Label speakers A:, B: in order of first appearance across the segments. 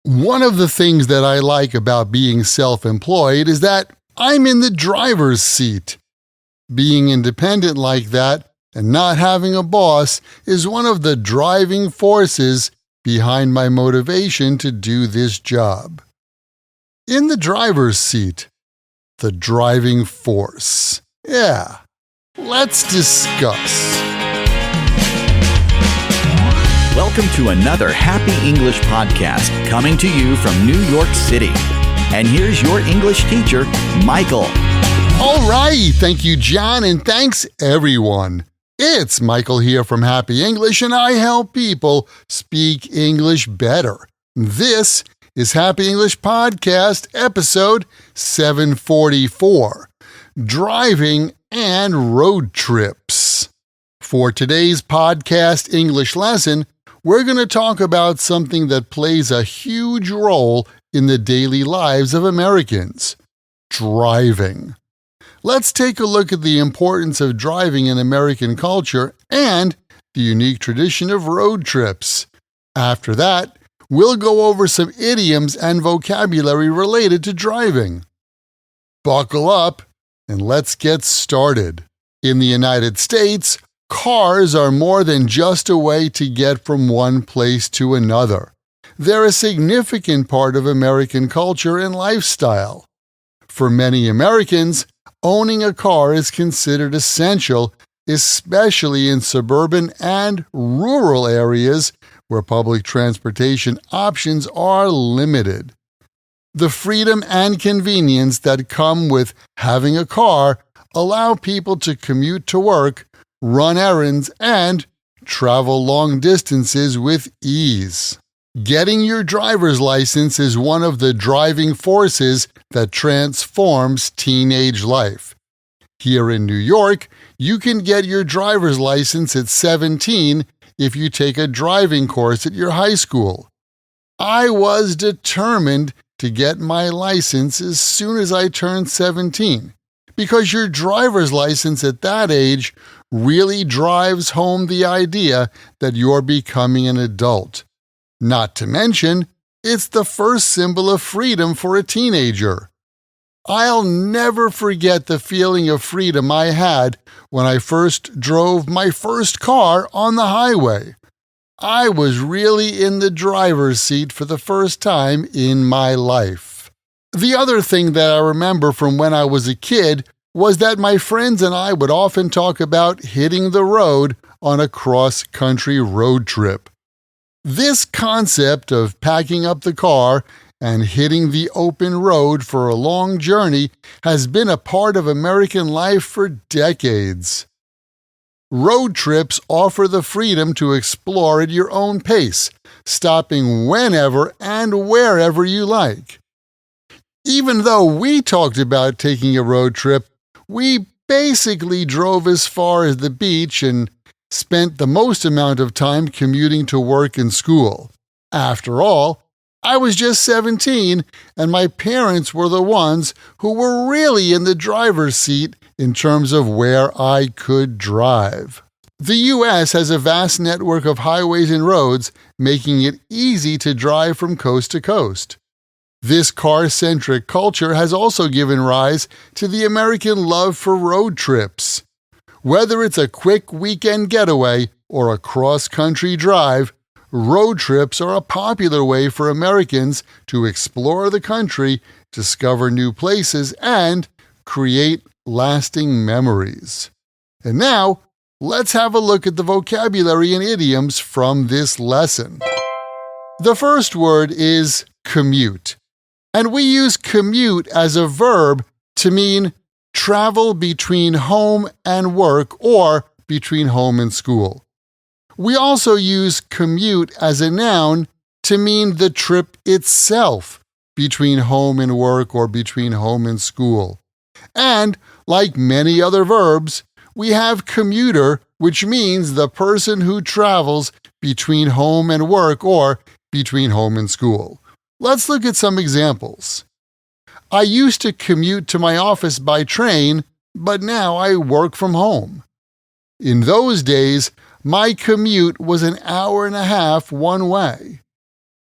A: One of the things that I like about being self-employed is that I'm in the driver's seat. Being independent like that and not having a boss is one of the driving forces behind my motivation to do this job. In the driver's seat, the driving force. Yeah, let's discuss.
B: Welcome to another Happy English podcast coming to you from New York City. And here's your English teacher, Michael.
A: All right, thank you, John, and thanks, everyone. It's Michael here from Happy English, and I help people speak English better. This is Happy English Podcast, episode 744, Driving and Road Trips. For today's podcast English lesson, we're going to talk about something that plays a huge role in the daily lives of Americans: driving. Let's take a look at the importance of driving in American culture and the unique tradition of road trips. After that, we'll go over some idioms and vocabulary related to driving. Buckle up and let's get started. In the United States, cars are more than just a way to get from one place to another. They're a significant part of American culture and lifestyle. For many Americans, owning a car is considered essential, especially in suburban and rural areas where public transportation options are limited. The freedom and convenience that come with having a car allow people to commute to work, run errands, and travel long distances with ease. Getting your driver's license is one of the driving forces that transforms teenage life. Here in New York, you can get your driver's license at 17 if you take a driving course at your high school. I was determined to get my license as soon as I turned 17, because your driver's license at that age really drives home the idea that you're becoming an adult. Not to mention, it's the first symbol of freedom for a teenager. I'll never forget the feeling of freedom I had when I first drove my first car on the highway. I was really in the driver's seat for the first time in my life. The other thing that I remember from when I was a kid was that my friends and I would often talk about hitting the road on a cross-country road trip. This concept of packing up the car and hitting the open road for a long journey has been a part of American life for decades. Road trips offer the freedom to explore at your own pace, stopping whenever and wherever you like. Even though we talked about taking a road trip, we basically drove as far as the beach and spent the most amount of time commuting to work and school. After all, I was just 17, and my parents were the ones who were really in the driver's seat in terms of where I could drive. The U.S. has a vast network of highways and roads, making it easy to drive from coast to coast. This car-centric culture has also given rise to the American love for road trips. Whether it's a quick weekend getaway or a cross-country drive, road trips are a popular way for Americans to explore the country, discover new places, and create lasting memories. And now, let's have a look at the vocabulary and idioms from this lesson. The first word is commute. And we use commute as a verb to mean travel between home and work or between home and school. We also use commute as a noun to mean the trip itself between home and work or between home and school. And, like many other verbs, we have commuter, which means the person who travels between home and work or between home and school. Let's look at some examples. I used to commute to my office by train, but now I work from home. In those days, my commute was an hour and a half one way.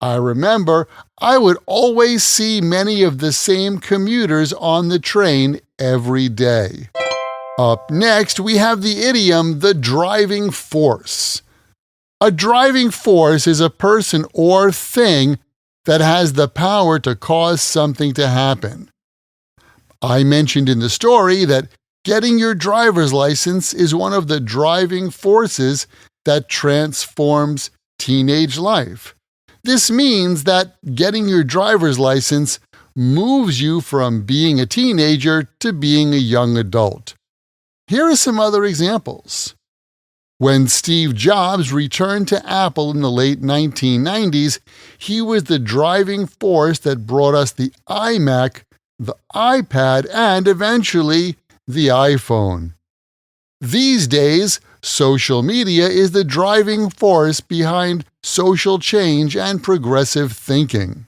A: I remember I would always see many of the same commuters on the train every day. Up next, we have the idiom, the driving force. A driving force is a person or thing that has the power to cause something to happen. I mentioned in the story that getting your driver's license is one of the driving forces that transforms teenage life. This means that getting your driver's license moves you from being a teenager to being a young adult. Here are some other examples. When Steve Jobs returned to Apple in the late 1990s, he was the driving force that brought us the iMac, the iPad, and eventually the iPhone. These days, social media is the driving force behind social change and progressive thinking.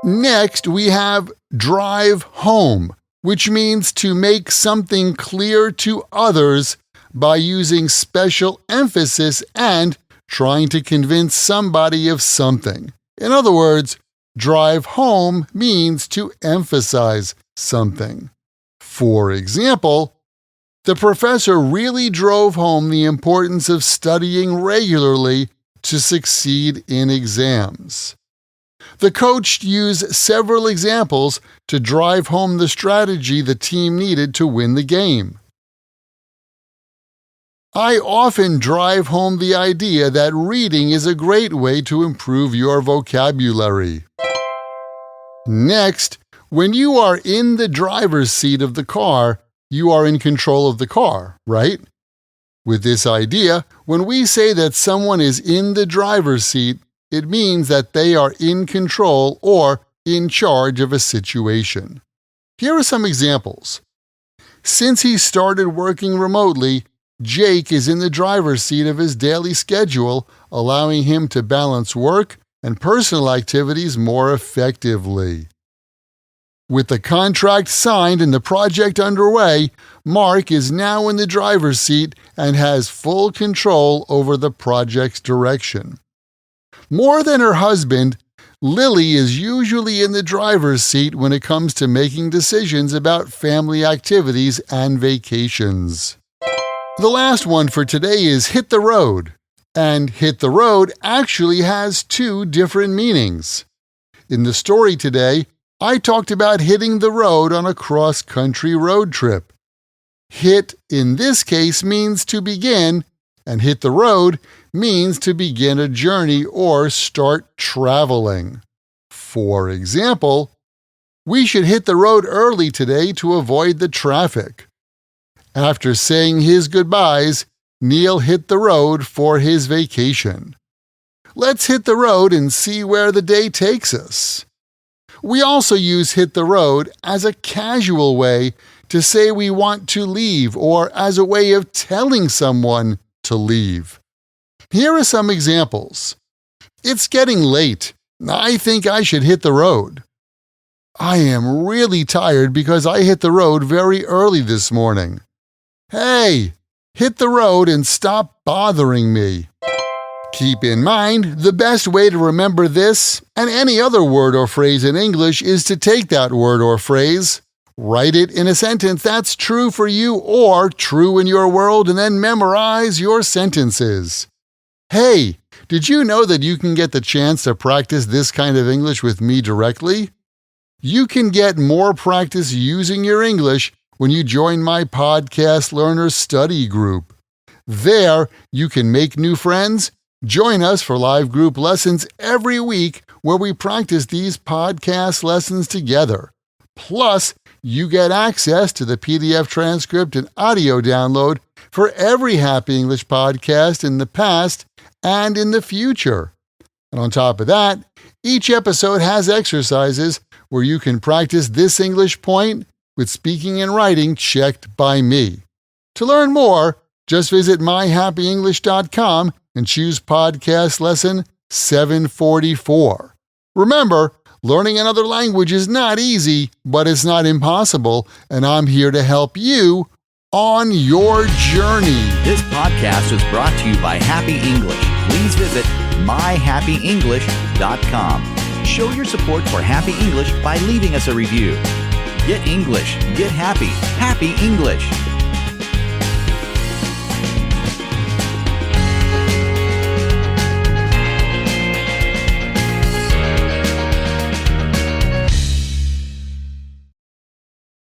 A: Next, we have drive home, which means to make something clear to others by using special emphasis and trying to convince somebody of something. In other words, drive home means to emphasize something. For example, the professor really drove home the importance of studying regularly to succeed in exams. The coach used several examples to drive home the strategy the team needed to win the game. I often drive home the idea that reading is a great way to improve your vocabulary. Next, when you are in the driver's seat of the car, you are in control of the car, right? With this idea, when we say that someone is in the driver's seat, it means that they are in control or in charge of a situation. Here are some examples. Since he started working remotely, Jake is in the driver's seat of his daily schedule, allowing him to balance work and personal activities more effectively. With the contract signed and the project underway, Mark is now in the driver's seat and has full control over the project's direction. More than her husband, Lily is usually in the driver's seat when it comes to making decisions about family activities and vacations. The last one for today is hit the road. And hit the road actually has two different meanings. In the story today, I talked about hitting the road on a cross-country road trip. Hit in this case means to begin, and hit the road means to begin a journey or start traveling. For example, we should hit the road early today to avoid the traffic. After saying his goodbyes, Neil hit the road for his vacation. Let's hit the road and see where the day takes us. We also use hit the road as a casual way to say we want to leave or as a way of telling someone to leave. Here are some examples. It's getting late. I think I should hit the road. I am really tired because I hit the road very early this morning. Hey, hit the road and stop bothering me. Keep in mind, the best way to remember this and any other word or phrase in English is to take that word or phrase, write it in a sentence that's true for you or true in your world, and then memorize your sentences. Hey, did you know that you can get the chance to practice this kind of English with me directly? You can get more practice using your English when you join my Podcast Learner Study Group. There, you can make new friends. Join us for live group lessons every week where we practice these podcast lessons together. Plus, you get access to the PDF transcript and audio download for every Happy English podcast in the past and in the future. And on top of that, each episode has exercises where you can practice this English point with speaking and writing checked by me. To learn more, just visit myhappyenglish.com and choose podcast lesson 744. Remember, learning another language is not easy, but it's not impossible, and I'm here to help you on your journey.
B: This podcast was brought to you by Happy English. Please visit myhappyenglish.com. Show your support for Happy English by leaving us a review. Get English, get happy, Happy English.